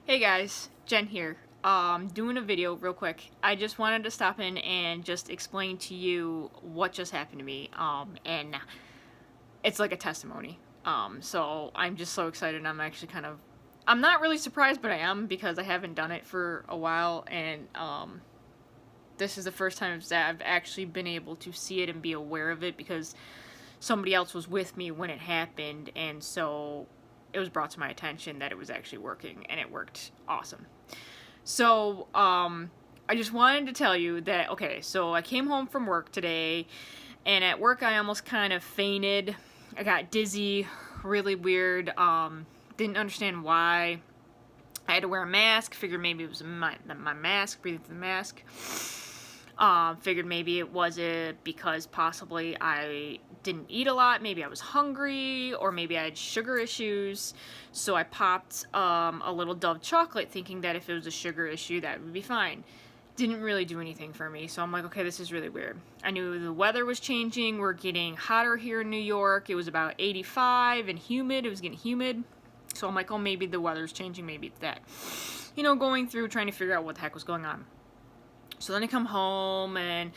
Hey guys, Jen here. Doing a video real quick. I just wanted to stop in and just explain to you what just happened to me. And it's like a testimony. So I'm just so excited. I'm not really surprised, but I am because I haven't done it for a while, and this is the first time that I've actually been able to see it and be aware of it because somebody else was with me when it happened, and so it was brought to my attention that it was actually working, and it worked awesome. So, I just wanted to tell you that, okay, so I came home from work today, and at work I almost kind of fainted. I got dizzy, really weird, didn't understand why. I had to wear a mask, figured maybe it was my mask, breathing through the mask. Figured maybe it was because possibly I didn't eat a lot, maybe I was hungry, or maybe I had sugar issues. So I popped a little Dove chocolate thinking that if it was a sugar issue that would be fine. Didn't really do anything for me, so I'm like, okay, this is really weird. I knew the weather was changing, we're getting hotter here in New York, it was about 85 and humid, it was getting humid. So I'm like, oh, maybe the weather's changing, maybe it's that. You know, going through trying to figure out what the heck was going on. So then I come home, and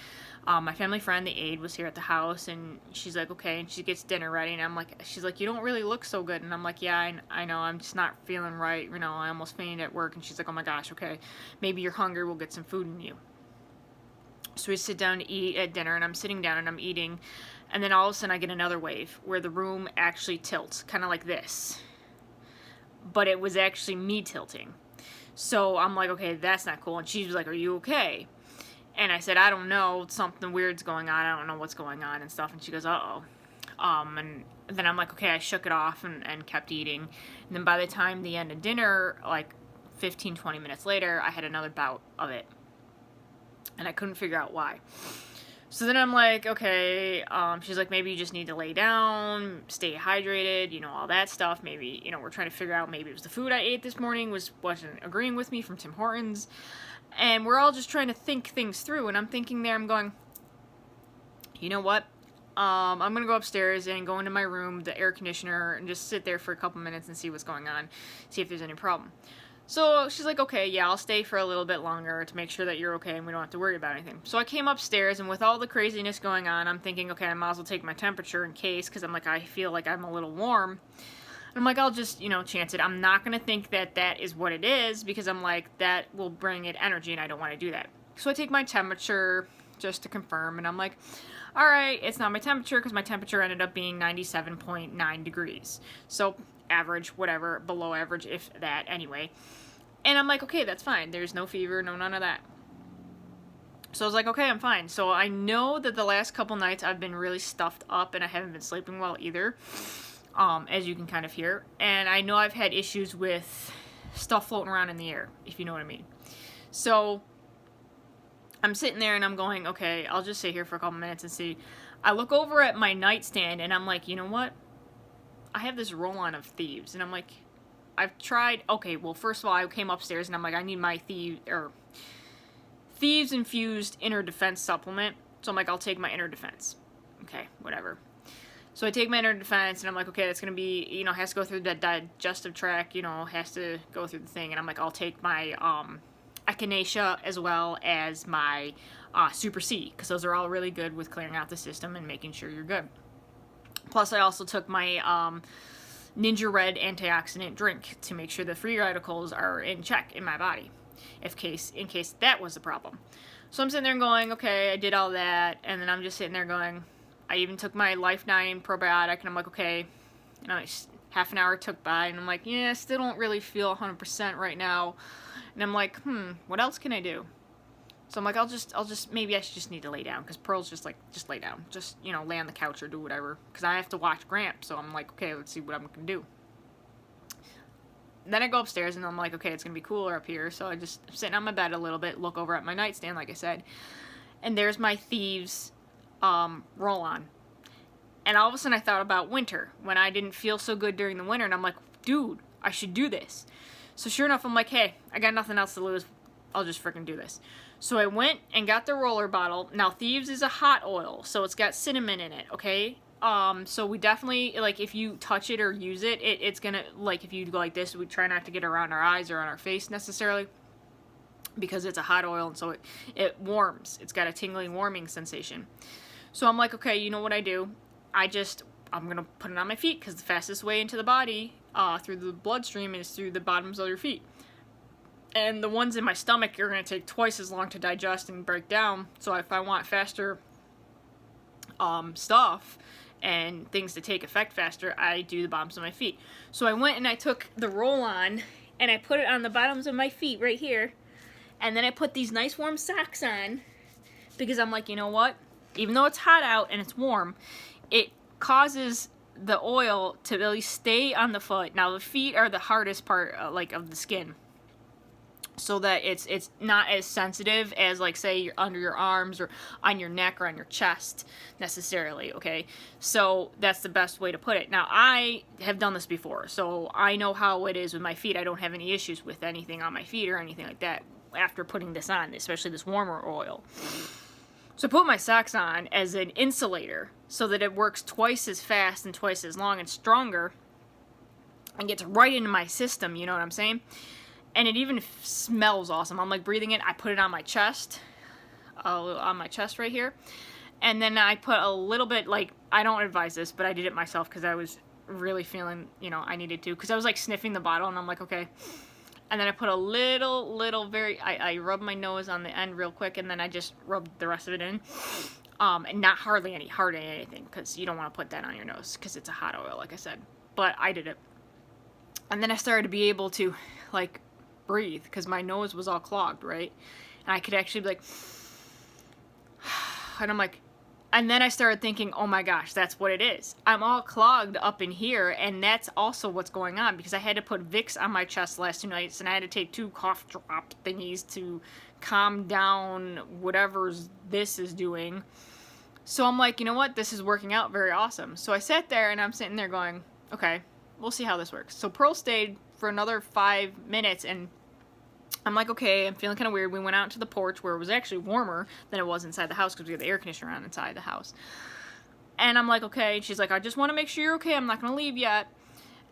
my family friend, the aide, was here at the house, and she's like, okay, and she gets dinner ready, and I'm like, she's like, you don't really look so good, and I'm like, yeah, I know, I'm just not feeling right, you know, I almost fainted at work, and she's like, oh my gosh, okay, maybe you're hungry, we'll get some food in you. So we sit down to eat at dinner, and I'm sitting down, and I'm eating, and then all of a sudden I get another wave, where the room actually tilts, kind of like this, but it was actually me tilting. So I'm like, okay, that's not cool. And she was like, are you okay? And I said, I don't know, something weird's going on, I don't know what's going on and stuff. And she goes, uh-oh. And then I'm like, okay, I shook it off and kept eating. And then by the time the end of dinner, like 15, 20 minutes later, I had another bout of it. And I couldn't figure out why. So then I'm like, okay, she's like, maybe you just need to lay down, stay hydrated, you know, all that stuff. Maybe, you know, we're trying to figure out, maybe it was the food I ate this morning wasn't agreeing with me from Tim Hortons. And we're all just trying to think things through. And I'm thinking there, I'm going, you know what? I'm going to go upstairs and go into my room, the air conditioner, and just sit there for a couple minutes and see what's going on, see if there's any problem. So she's like, okay, yeah, I'll stay for a little bit longer to make sure that you're okay and we don't have to worry about anything. So I came upstairs, and with all the craziness going on, I'm thinking, okay, I might as well take my temperature in case, because I'm like, I feel like I'm a little warm. And I'm like, I'll just, you know, chance it. I'm not going to think that that is what it is, because I'm like, that will bring it energy, and I don't want to do that. So I take my temperature just to confirm, and I'm like, all right, it's not my temperature, because my temperature ended up being 97.9 degrees. So average, whatever, below average, if that, anyway. And I'm like, okay, that's fine. There's no fever, no none of that. So I was like, okay, I'm fine. So I know that the last couple nights I've been really stuffed up, and I haven't been sleeping well either, as you can kind of hear. And I know I've had issues with stuff floating around in the air, if you know what I mean. So I'm sitting there, and I'm going, okay, I'll just sit here for a couple minutes and see. I look over at my nightstand, and I'm like, you know what? I have this roll-on of Thieves, and I'm like, I've tried, okay, well, first of all, I came upstairs, and I'm like, I need my Thieves infused inner defense supplement. So I'm like, I'll take my inner defense. Okay, whatever. So I take my inner defense, and I'm like, okay, that's going to be, you know, has to go through the digestive tract, you know, has to go through the thing. And I'm like, I'll take my echinacea as well as my Super C, because those are all really good with clearing out the system and making sure you're good. Plus, I also took my Ninja Red antioxidant drink to make sure the free radicals are in check in my body, in case that was the problem. So I'm sitting there going, okay, I did all that, and then I'm just sitting there going, I even took my Life 9 probiotic, and I'm like, okay, you know, half an hour took by, and I'm like, yeah, I still don't really feel 100% right now, and I'm like, what else can I do? So I'm like, I'll just, maybe I should just need to lay down, because Pearl's just like, just lay down. Just, you know, lay on the couch or do whatever, because I have to watch Gramp, so I'm like, okay, let's see what I'm going to do. Then I go upstairs, and I'm like, okay, it's going to be cooler up here, so I just sit on my bed a little bit, look over at my nightstand, like I said, and there's my Thieves roll-on. And all of a sudden I thought about winter, when I didn't feel so good during the winter, and I'm like, dude, I should do this. So sure enough, I'm like, hey, I got nothing else to lose, I'll just freaking do this. So I went and got the roller bottle. Now, Thieves is a hot oil, so it's got cinnamon in it, okay? So we definitely, like, if you touch it or use it, it's gonna, like, if you go like this, we try not to get around our eyes or on our face necessarily, because it's a hot oil, and so it warms. It's got a tingling, warming sensation. So I'm like, okay, you know what I do? I'm gonna put it on my feet, because the fastest way into the body, through the bloodstream, is through the bottoms of your feet. And the ones in my stomach are gonna take twice as long to digest and break down. So if I want faster stuff and things to take effect faster, I do the bottoms of my feet. So I went and I took the roll-on and I put it on the bottoms of my feet right here, and then I put these nice warm socks on, because I'm like, you know what? Even though it's hot out and it's warm, it causes the oil to really stay on the foot. Now the feet are the hardest part, like, of the skin, so that it's not as sensitive as, like, say, you're under your arms or on your neck or on your chest necessarily, okay? So that's the best way to put it. Now, I have done this before, so I know how it is with my feet. I don't have any issues with anything on my feet or anything like that after putting this on, especially this warmer oil. So I put my socks on as an insulator so that it works twice as fast and twice as long and stronger and gets right into my system, you know what I'm saying? And it even smells awesome. I'm like breathing it. I put it on my chest, right here. And then I put a little bit, like, I don't advise this, but I did it myself because I was really feeling, you know, I needed to. Because I was, like, sniffing the bottle, and I'm like, okay. And then I put a little, I rubbed my nose on the end real quick, and then I just rubbed the rest of it in. And not hardly anything, because you don't want to put that on your nose, because it's a hot oil, like I said. But I did it. And then I started to be able to, like, breathe, because my nose was all clogged, right? And I could actually be like, and I'm like, and then I started thinking, oh my gosh, that's what it is. I'm all clogged up in here, and that's also what's going on, because I had to put Vicks on my chest the last 2 nights, and I had to take 2 cough drop thingies to calm down whatever this is doing. So I'm like, you know what? This is working out very awesome. So I sat there, and I'm sitting there going, okay, we'll see how this works. So Pearl stayed for another 5 minutes, and I'm like, okay, I'm feeling kind of weird. We went out to the porch where it was actually warmer than it was inside the house, because we had the air conditioner on inside the house. And I'm like, okay. She's like, I just want to make sure you're okay. I'm not going to leave yet.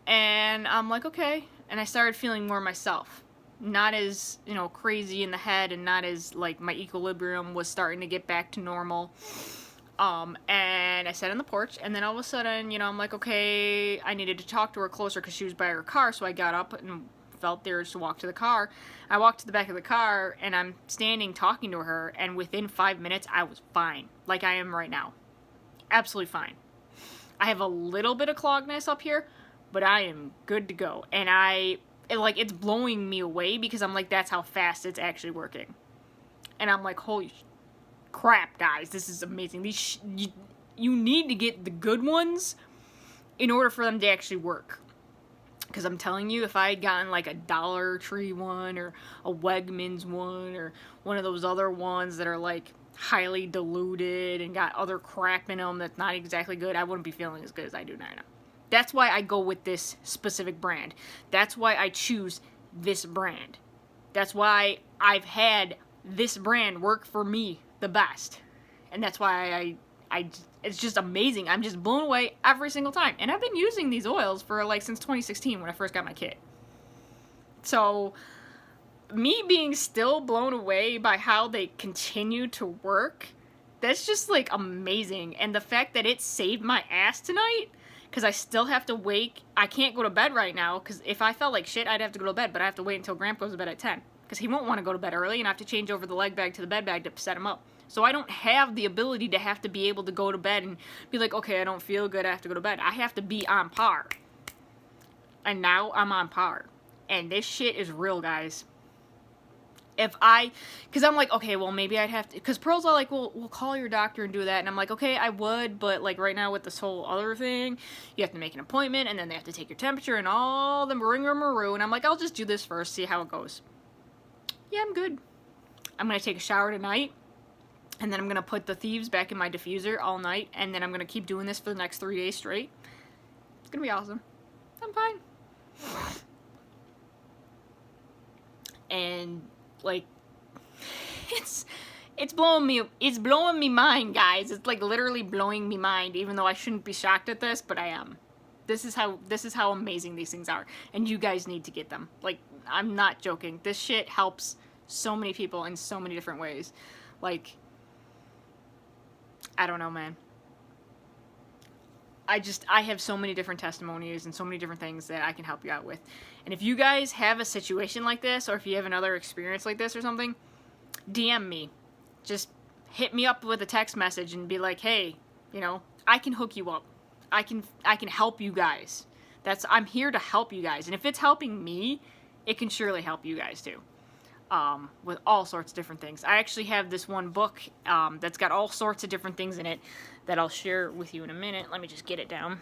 And I'm like, okay. And I started feeling more myself. Not as, you know, crazy in the head, and not as, like, my equilibrium was starting to get back to normal. And I sat on the porch, and then all of a sudden, you know, I'm like, okay, I needed to talk to her closer because she was by her car, so I got up and felt the urge to walk to the car. I walked to the back of the car, and I'm standing talking to her, and within 5 minutes, I was fine. Like I am right now. Absolutely fine. I have a little bit of cloggedness up here, but I am good to go. And it's blowing me away, because I'm like, that's how fast it's actually working. And I'm like, holy crap, guys, this is amazing. You need to get the good ones in order for them to actually work. Because I'm telling you, if I had gotten like a Dollar Tree one, or a Wegmans one, or one of those other ones that are like highly diluted and got other crap in them that's not exactly good, I wouldn't be feeling as good as I do now. That's why I go with this specific brand. That's why I choose this brand. That's why I've had this brand work for me the best. And that's why it's just amazing. I'm just blown away every single time. And I've been using these oils for like since 2016 when I first got my kit. So me being still blown away by how they continue to work, that's just like amazing. And the fact that it saved my ass tonight, because I still have to wake. I can't go to bed right now, because if I felt like shit, I'd have to go to bed. But I have to wait until Grandpa goes to bed at 10. Because he won't want to go to bed early, and I have to change over the leg bag to the bed bag to set him up. So I don't have the ability to have to be able to go to bed and be like, okay, I don't feel good, I have to go to bed. I have to be on par. And now I'm on par. And this shit is real, guys. Because I'm like, okay, well, maybe I'd have to, because Pearl's all like, well, we'll call your doctor and do that. And I'm like, okay, I would, but like right now with this whole other thing, you have to make an appointment, and then they have to take your temperature and all the ringaroo. And I'm like, I'll just do this first, see how it goes. Yeah, I'm good. I'm going to take a shower tonight, and then I'm going to put the Thieves back in my diffuser all night, and then I'm going to keep doing this for the next 3 days straight. It's going to be awesome. I'm fine. And, like, It's blowing me mind, guys. It's like literally blowing me mind, even though I shouldn't be shocked at this, but I am. This is how amazing these things are, and you guys need to get them. Like, I'm not joking. This shit helps so many people in so many different ways. Like, I don't know, man. I have so many different testimonies and so many different things that I can help you out with. And if you guys have a situation like this, or if you have another experience like this or something, DM me. Just hit me up with a text message and be like, hey, you know, I can hook you up. I can help you guys. I'm here to help you guys. And if it's helping me, it can surely help you guys too. With all sorts of different things. I actually have this one book that's got all sorts of different things in it that I'll share with you in a minute. Let me just get it down.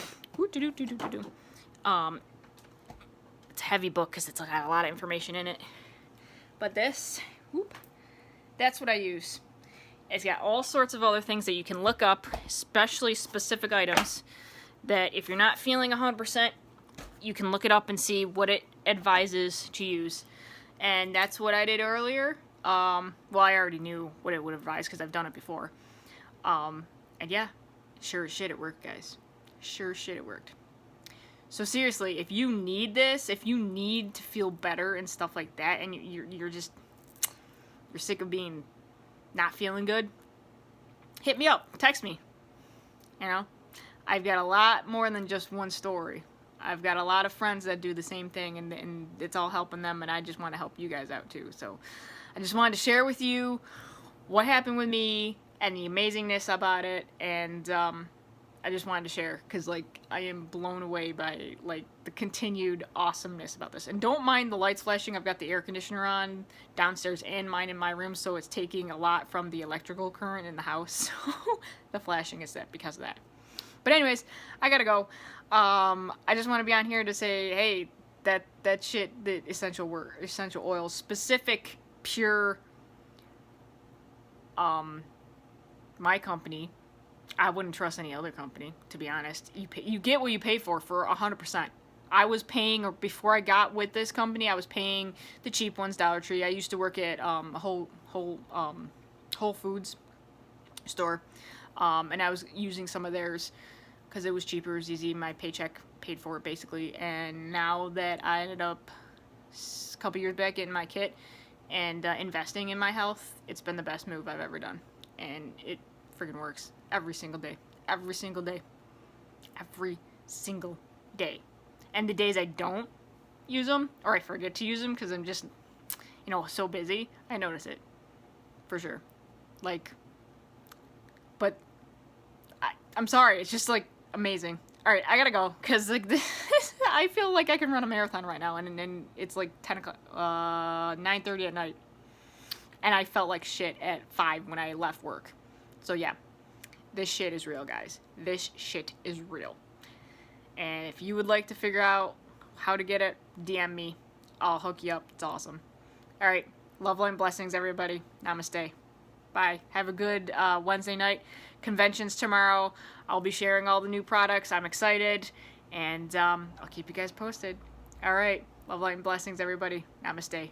It's a heavy book because it's got a lot of information in it. But this, that's what I use. It's got all sorts of other things that you can look up, especially specific items that if you're not feeling 100%, you can look it up and see what it advises to use. And that's what I did earlier. Well, I already knew what it would advise because I've done it before. And yeah, sure as shit it worked, guys. Sure as shit it worked. So seriously, if you need this, if you need to feel better and stuff like that, and you're sick of being not feeling good, hit me up, text me. You know, I've got a lot more than just one story. I've got a lot of friends that do the same thing, and it's all helping them, and I just want to help you guys out too. So I just wanted to share with you what happened with me and the amazingness about it, and I just wanted to share because, like, I am blown away by, like, the continued awesomeness about this. And don't mind the lights flashing. I've got the air conditioner on downstairs and mine in my room, so it's taking a lot from the electrical current in the house. So the flashing is that because of that. But anyways, I gotta go. I just want to be on here to say, hey, that shit, the essential oils, specific, pure, my company, I wouldn't trust any other company, to be honest. You get what you pay for 100%. I was paying, or before I got with this company, I was paying the cheap ones, Dollar Tree. I used to work at Whole Foods store, and I was using some of theirs because it was cheaper, it was easy. My paycheck paid for it basically. And now that I ended up a couple years back getting my kit and investing in my health, it's been the best move I've ever done, and it freaking works every single day. Every single day. Every single day. And the days I don't use them, or I forget to use them because I'm just, you know, so busy, I notice it. For sure. Like, but I'm sorry, it's just, like, amazing. Alright, I gotta go, because, like, I feel like I can run a marathon right now, and it's, like, 10 o'clock, 9:30 at night. And I felt like shit at 5 when I left work. So, yeah. This shit is real, guys. This shit is real. And if you would like to figure out how to get it, DM me. I'll hook you up. It's awesome. Alright. Love, light, and blessings, everybody. Namaste. Bye. Have a good Wednesday night. Conventions tomorrow. I'll be sharing all the new products. I'm excited. And I'll keep you guys posted. Alright. Love, light, and blessings, everybody. Namaste.